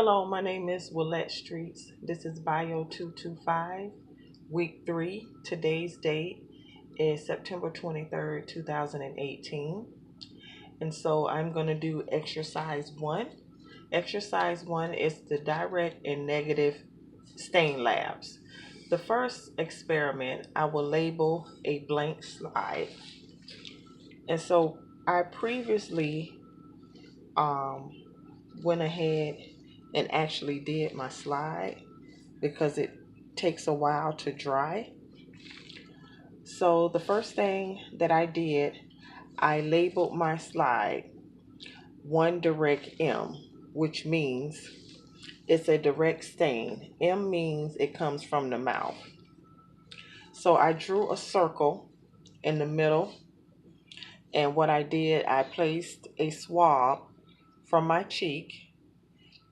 Hello, my name is Willette Streets. This is Bio 225, week 3. Today's date is September 23rd, 2018. And so I'm going to do exercise 1. Exercise 1 is the direct and negative stain labs. The first experiment, I will label a blank slide. And so I previously um, went ahead and actually did my slide because it takes a while to dry. So the first thing that I did, I labeled my slide one direct M, which means it's a direct stain. M means it comes from the mouth. So I drew a circle in the middle, and what I did, I placed a swab from my cheek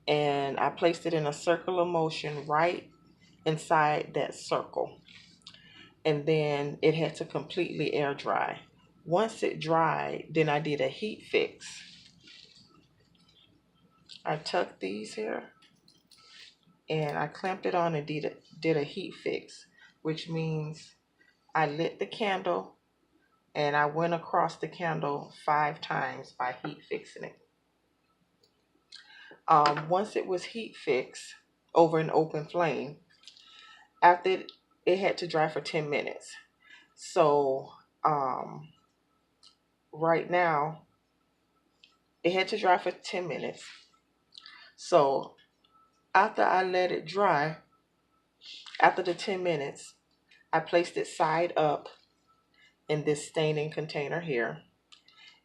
and I placed it in a circular motion right inside that circle. And then it had to completely air dry. Once it dried, then I did a heat fix. I tucked these here and I clamped it on and did a heat fix, which means I lit the candle and I went across the candle 5 times by heat fixing it. Once it was heat fixed over an open flame, after it had to dry for 10 minutes. So right now, it had to dry for 10 minutes. So after I let it dry, after the 10 minutes, I placed it side up in this staining container here.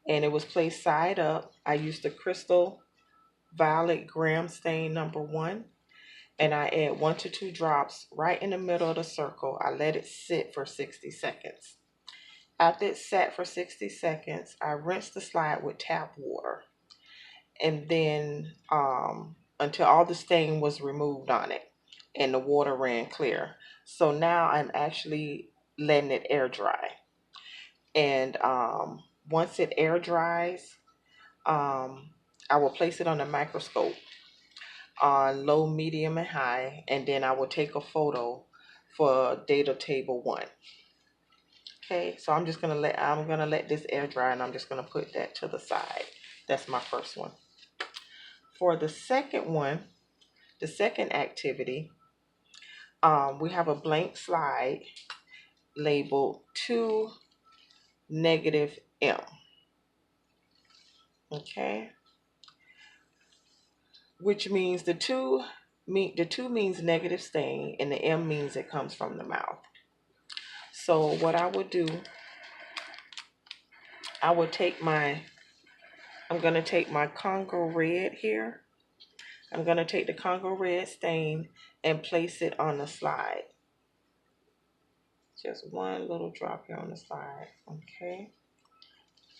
And it was placed side up. I used the Crystal Violet Gram Stain number 1. And I add 1 to 2 drops right in the middle of the circle. I let it sit for 60 seconds. After it sat for 60 seconds, I rinsed the slide with tap water. And then until all the stain was removed on it and the water ran clear. So now I'm actually letting it air dry. And once it air dries, I will place it on the microscope on low, medium, and high, and then I will take a photo for data table 1. Okay, so I'm gonna let this air dry, and I'm just gonna put that to the side. That's my first one. For the second one, the second activity, we have a blank slide labeled 2 negative M. Okay, which means the two means negative stain, and the M means it comes from the mouth. So what I would do, I'm gonna take my Congo red here. I'm gonna take the Congo red stain and place it on the slide. Just one little drop here on the slide, okay?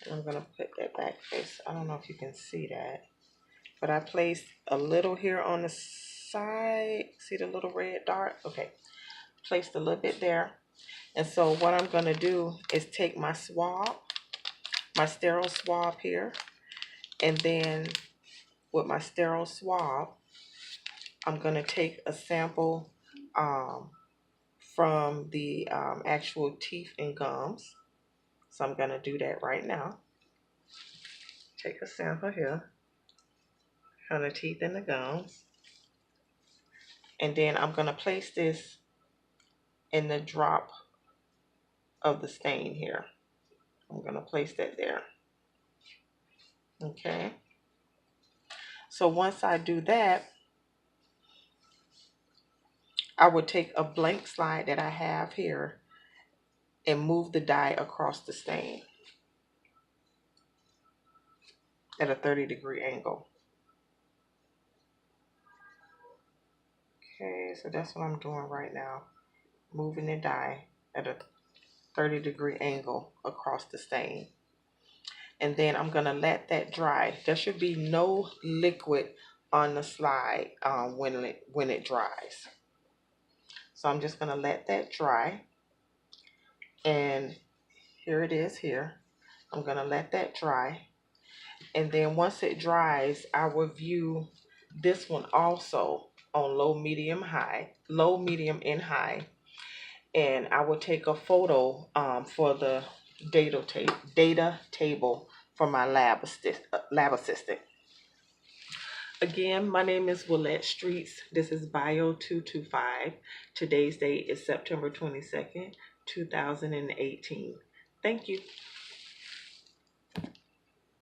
And I'm gonna put that back face. I don't know if you can see that, but I placed a little here on the side. See the little red dot? Okay, placed a little bit there. And so what I'm gonna do is take my swab, my sterile swab here, and then with my sterile swab, I'm gonna take a sample from the actual teeth and gums. So I'm gonna do that right now. Take a sample here from the teeth and the gums. And then I'm gonna place this in the drop of the stain here. I'm gonna place that there. Okay. So once I do that, I would take a blank slide that I have here and move the dye across the stain at a 30-degree angle. Okay, so that's what I'm doing right now. Moving the dye at a 30-degree angle across the stain. And then I'm gonna let that dry. There should be no liquid on the slide when it dries. So I'm just gonna let that dry. And here it is here. I'm gonna let that dry. And then once it dries, I will view this one also on low, medium, and high. And I will take a photo for the data table for my lab assistant. Again, my name is Willette Streets. This is Bio 225. Today's date is September 22nd, 2018. Thank you.